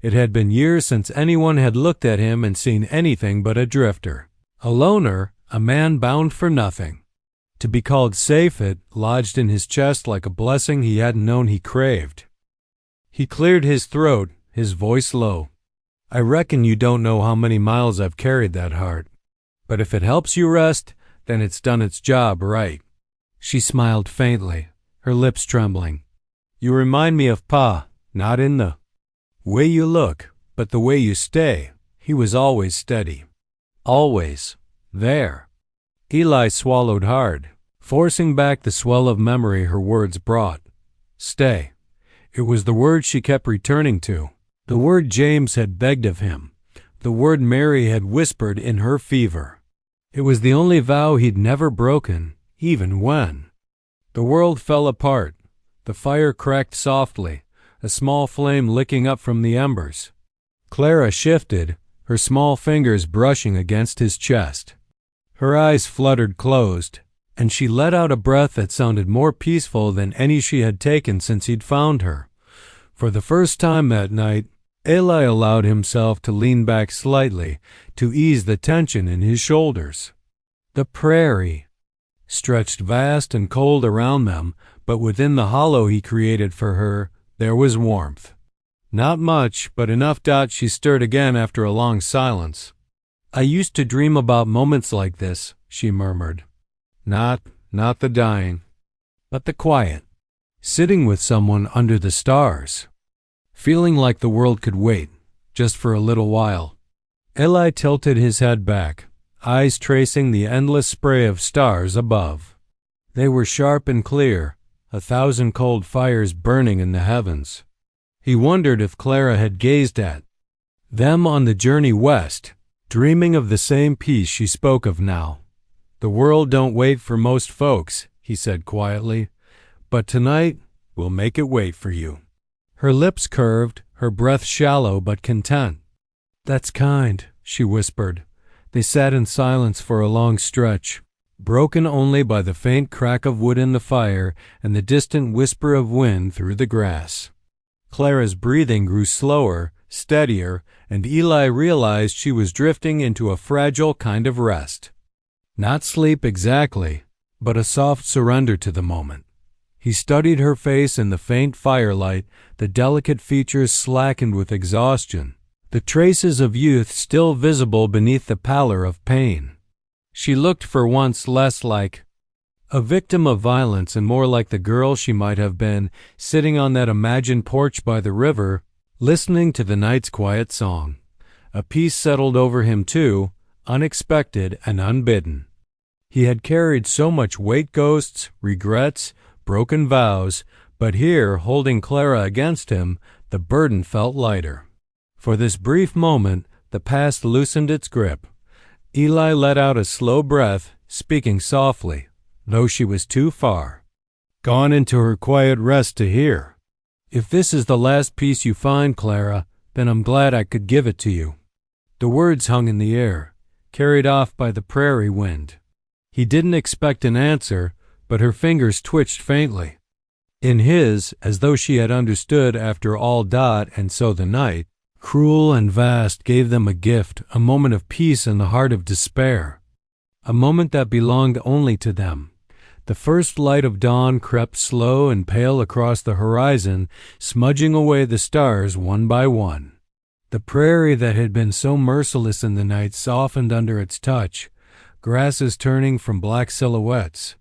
It had been years since anyone had looked at him and seen anything but a drifter, a loner, a man bound for nothing. To be called safe, it lodged in his chest like a blessing he hadn't known he craved. He cleared his throat, his voice low. "I reckon you don't know how many miles I've carried that heart. But if it helps you rest, then it's done its job right." She smiled faintly, her lips trembling. "You remind me of Pa, not in the way you look, but the way you stay." He was always steady. Always there. Eli swallowed hard, forcing back the swell of memory her words brought. Stay. It was the word she kept returning to, the word James had begged of him, the word Mary had whispered in her fever. It was the only vow he'd never broken, even when the world fell apart. The fire cracked softly, a small flame licking up from the embers. Clara shifted, her small fingers brushing against his chest. Her eyes fluttered closed, and she let out a breath that sounded more peaceful than any she had taken since he'd found her. For the first time that night, Eli allowed himself to lean back slightly to ease the tension in his shoulders. The prairie stretched vast and cold around them, but within the hollow he created for her, there was warmth. Not much, but enough. She stirred again after a long silence. I used to dream about moments like this, she murmured. Not the dying, but the quiet. Sitting with someone under the stars. Feeling like the world could wait, just for a little while. Eli tilted his head back, eyes tracing the endless spray of stars above. They were sharp and clear, 1,000 cold fires burning in the heavens. He wondered if Clara had gazed at them on the journey west, dreaming of the same peace she spoke of now. The world don't wait for most folks, he said quietly, but tonight we'll make it wait for you. Her lips curved, her breath shallow but content. That's kind, she whispered. They sat in silence for a long stretch, broken only by the faint crack of wood in the fire and the distant whisper of wind through the grass. Clara's breathing grew slower, steadier, and Eli realized she was drifting into a fragile kind of rest. Not sleep exactly, but a soft surrender to the moment. He studied her face in the faint firelight, the delicate features slackened with exhaustion, the traces of youth still visible beneath the pallor of pain. She looked for once less like a victim of violence and more like the girl she might have been, sitting on that imagined porch by the river, listening to the night's quiet song. A peace settled over him too, unexpected and unbidden. He had carried so much weight, ghosts, regrets, broken vows, but here, holding Clara against him, the burden felt lighter. For this brief moment, the past loosened its grip. Eli let out a slow breath, speaking softly, though she was too far gone into her quiet rest to hear. If this is the last piece you find, Clara, then I'm glad I could give it to you. The words hung in the air, carried off by the prairie wind. He didn't expect an answer, but her fingers twitched faintly. In his, as though she had understood after all. And so the night, cruel and vast, gave them a gift, a moment of peace in the heart of despair. A moment that belonged only to them. The first light of dawn crept slow and pale across the horizon, smudging away the stars one by one. The prairie that had been so merciless in the night softened under its touch, grasses turning from black silhouettes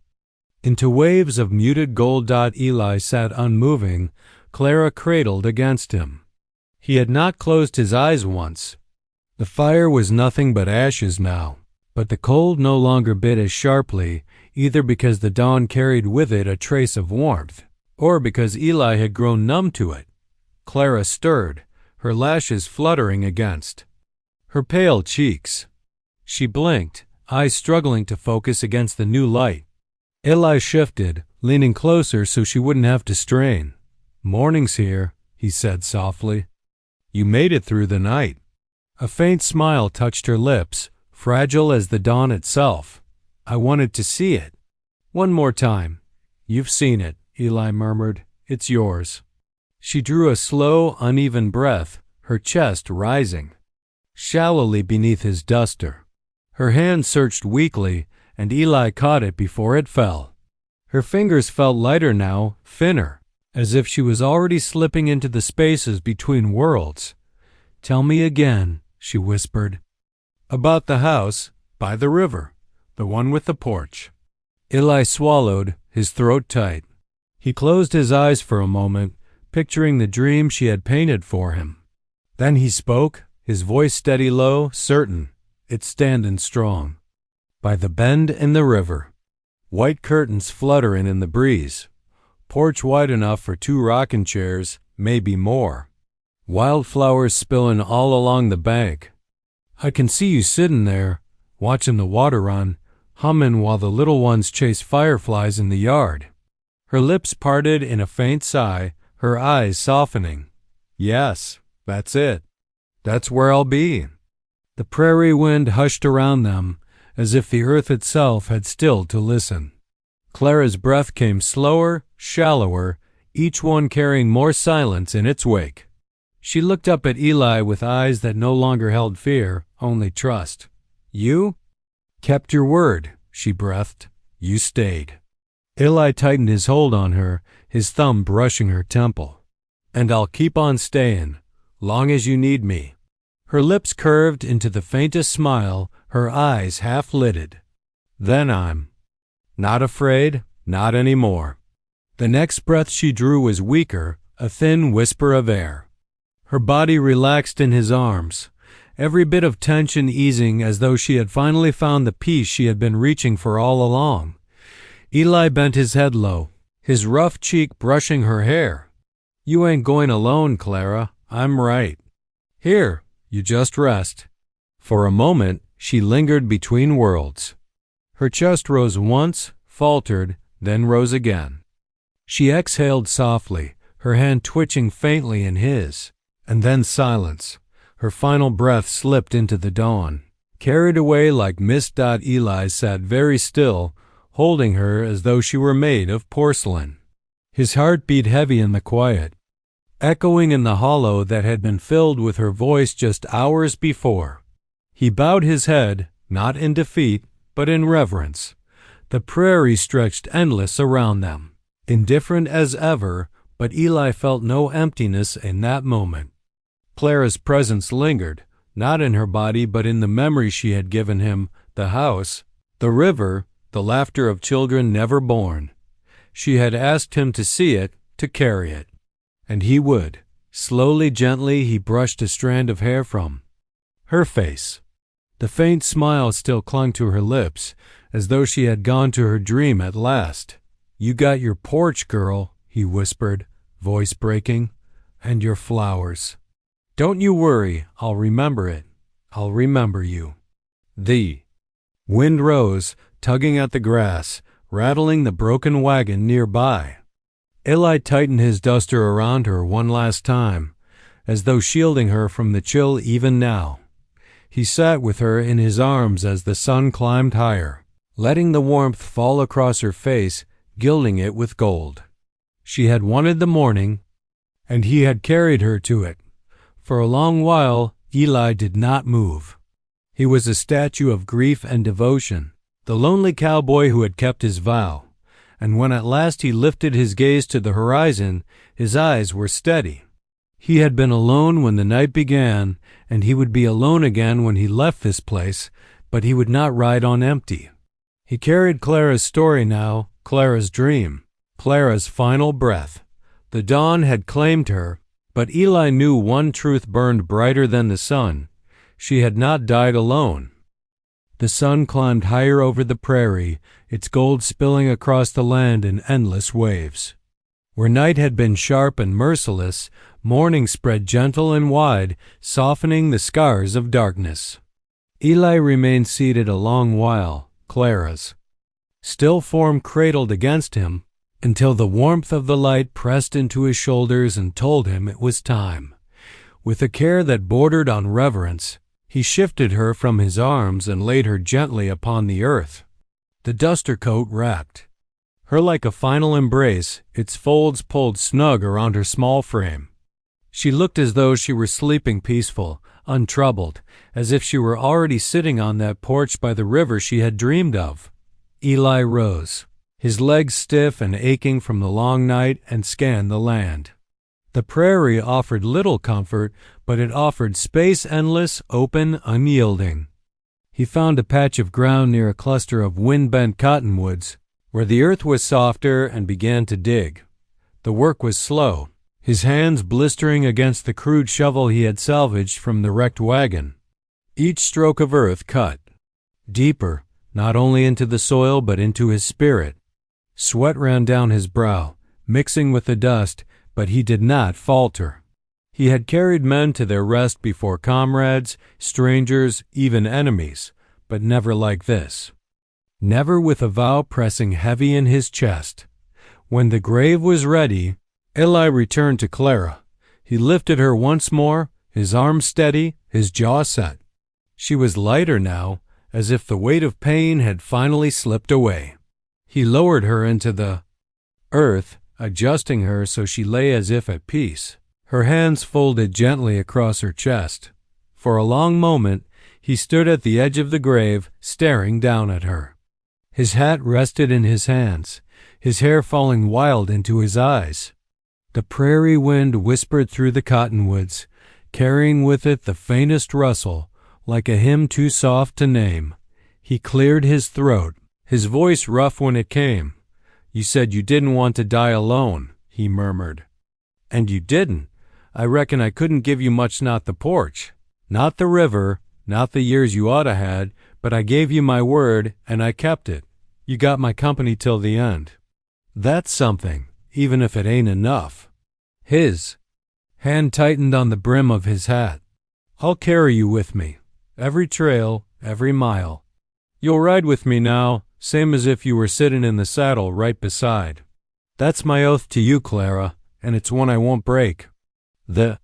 into waves of muted gold. Eli sat unmoving, Clara cradled against him. He had not closed his eyes once. The fire was nothing but ashes now, but the cold no longer bit as sharply, either because the dawn carried with it a trace of warmth, or because Eli had grown numb to it. Clara stirred, her lashes fluttering against her pale cheeks. She blinked, eyes struggling to focus against the new light. Eli shifted, leaning closer so she wouldn't have to strain. Morning's here, he said softly. You made it through the night. A faint smile touched her lips, fragile as the dawn itself. I wanted to see it. One more time. You've seen it, Eli murmured. It's yours. She drew a slow, uneven breath, her chest rising shallowly beneath his duster. Her hand searched weakly, and Eli caught it before it fell. Her fingers felt lighter now, thinner, as if she was already slipping into the spaces between worlds. Tell me again, she whispered. About the house, by the river, the one with the porch. Eli swallowed, his throat tight. He closed his eyes for a moment, picturing the dream she had painted for him. Then he spoke, his voice steady low, certain, it standing strong. By the bend in the river. White curtains fluttering in the breeze. Porch wide enough for 2 rocking chairs, maybe more. Wildflowers spilling all along the bank. I can see you sitting there, watching the water run, humming while the little ones chase fireflies in the yard. Her lips parted in a faint sigh, her eyes softening. Yes, that's it. That's where I'll be. The prairie wind hushed around them, as if the earth itself had stilled to listen. Clara's breath came slower, shallower, each one carrying more silence in its wake. She looked up at Eli with eyes that no longer held fear, only trust. "You kept your word," she breathed. "You stayed." Eli tightened his hold on her, his thumb brushing her temple. "And I'll keep on staying, long as you need me." Her lips curved into the faintest smile, her eyes half-lidded. "Then I'm not afraid, not anymore." The next breath she drew was weaker, a thin whisper of air. Her body relaxed in his arms, every bit of tension easing as though she had finally found the peace she had been reaching for all along. Eli bent his head low, his rough cheek brushing her hair. "You ain't going alone, Clara. I'm right. Here, you just rest." For a moment, she lingered between worlds. Her chest rose once, faltered, then rose again. She exhaled softly, her hand twitching faintly in his. And then silence. Her final breath slipped into the dawn. Carried away like mist. Eli sat very still, holding her as though she were made of porcelain. His heart beat heavy in the quiet, echoing in the hollow that had been filled with her voice just hours before. He bowed his head, not in defeat, but in reverence. The prairie stretched endless around them, indifferent as ever, but Eli felt no emptiness in that moment. Clara's presence lingered, not in her body but in the memory she had given him, the house, the river, the laughter of children never born. She had asked him to see it, to carry it. And he would. Slowly, gently, he brushed a strand of hair from her face. The faint smile still clung to her lips, as though she had gone to her dream at last. "You got your porch, girl," he whispered, voice breaking, "and your flowers. Don't you worry, I'll remember it. I'll remember you." The wind rose, tugging at the grass, rattling the broken wagon nearby. Eli tightened his duster around her one last time, as though shielding her from the chill even now. He sat with her in his arms as the sun climbed higher, letting the warmth fall across her face, gilding it with gold. She had wanted the morning, and he had carried her to it. For a long while, Eli did not move. He was a statue of grief and devotion, the lonely cowboy who had kept his vow. And when at last he lifted his gaze to the horizon, his eyes were steady. He had been alone when the night began, and he would be alone again when he left this place, but he would not ride on empty. He carried Clara's story now, Clara's dream, Clara's final breath. The dawn had claimed her, but Eli knew one truth burned brighter than the sun. She had not died alone. The sun climbed higher over the prairie, its gold spilling across the land in endless waves. Where night had been sharp and merciless, morning spread gentle and wide, softening the scars of darkness. Eli remained seated a long while, Clara's still form cradled against him, until the warmth of the light pressed into his shoulders and told him it was time. With a care that bordered on reverence, he shifted her from his arms and laid her gently upon the earth. The duster coat wrapped her like a final embrace, its folds pulled snug around her small frame. She looked as though she were sleeping peaceful, untroubled, as if she were already sitting on that porch by the river she had dreamed of. Eli rose, his legs stiff and aching from the long night, and scanned the land. The prairie offered little comfort, but it offered space endless, open, unyielding. He found a patch of ground near a cluster of wind-bent cottonwoods, where the earth was softer, and began to dig. The work was slow, his hands blistering against the crude shovel he had salvaged from the wrecked wagon. Each stroke of earth cut deeper, not only into the soil but into his spirit. Sweat ran down his brow, mixing with the dust, but he did not falter. He had carried men to their rest before comrades, strangers, even enemies, but never like this. Never with a vow pressing heavy in his chest. When the grave was ready, Eli returned to Clara. He lifted her once more, his arm steady, his jaw set. She was lighter now, as if the weight of pain had finally slipped away. He lowered her into the earth, adjusting her so she lay as if at peace, her hands folded gently across her chest. For a long moment, he stood at the edge of the grave, staring down at her. His hat rested in his hands, his hair falling wild into his eyes. The prairie wind whispered through the cottonwoods, carrying with it the faintest rustle, like a hymn too soft to name. He cleared his throat, his voice rough when it came. "You said you didn't want to die alone," he murmured. "And you didn't. I reckon I couldn't give you much, not the porch, not the river, not the years you oughta had, but I gave you my word, and I kept it. You got my company till the end. That's something, even if it ain't enough." His hand tightened on the brim of his hat. "I'll carry you with me, every trail, every mile. You'll ride with me now, same as if you were sitting in the saddle right beside. That's my oath to you, Clara, and it's one I won't break." The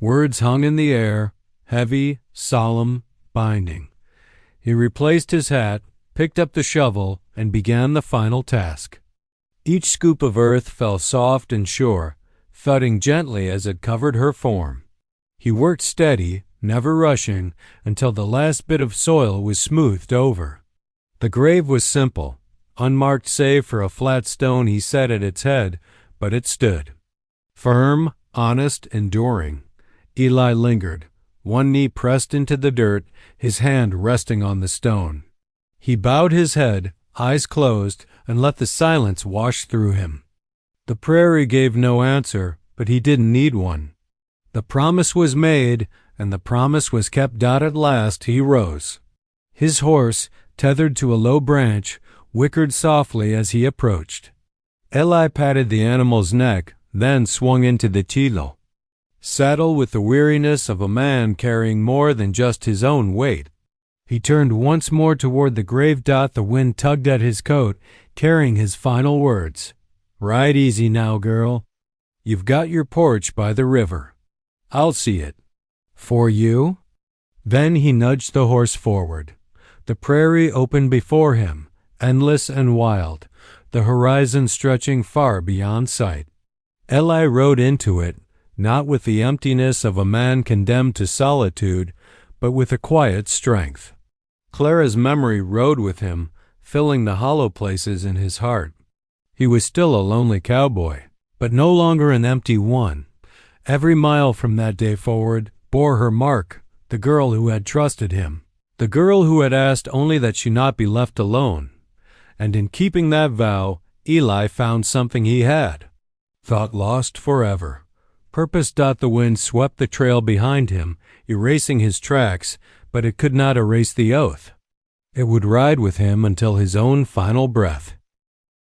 words hung in the air, heavy, solemn, binding. He replaced his hat, picked up the shovel, and began the final task. Each scoop of earth fell soft and sure, thudding gently as it covered her form. He worked steady, never rushing, until the last bit of soil was smoothed over. The grave was simple, unmarked save for a flat stone he set at its head, but it stood. Firm, honest, enduring. Eli lingered, one knee pressed into the dirt, his hand resting on the stone. He bowed his head, eyes closed, and let the silence wash through him. The prairie gave no answer, but he didn't need one. The promise was made, and the promise was kept. At last he rose. His horse, tethered to a low branch, whickered softly as he approached. Eli patted the animal's neck, then swung into the chilo. Saddle with the weariness of a man carrying more than just his own weight. He turned once more toward the grave. The wind tugged at his coat, carrying his final words. "Ride easy now, girl. You've got your porch by the river. I'll see it. For you?" Then he nudged the horse forward. The prairie opened before him, endless and wild, the horizon stretching far beyond sight. Eli rode into it, not with the emptiness of a man condemned to solitude, but with a quiet strength. Clara's memory rode with him, filling the hollow places in his heart. He was still a lonely cowboy, but no longer an empty one. Every mile from that day forward bore her mark, the girl who had trusted him, the girl who had asked only that she not be left alone. And in keeping that vow, Eli found something he had. Thought lost forever. Purpose. The wind swept the trail behind him, erasing his tracks, but it could not erase the oath. It would ride with him until his own final breath.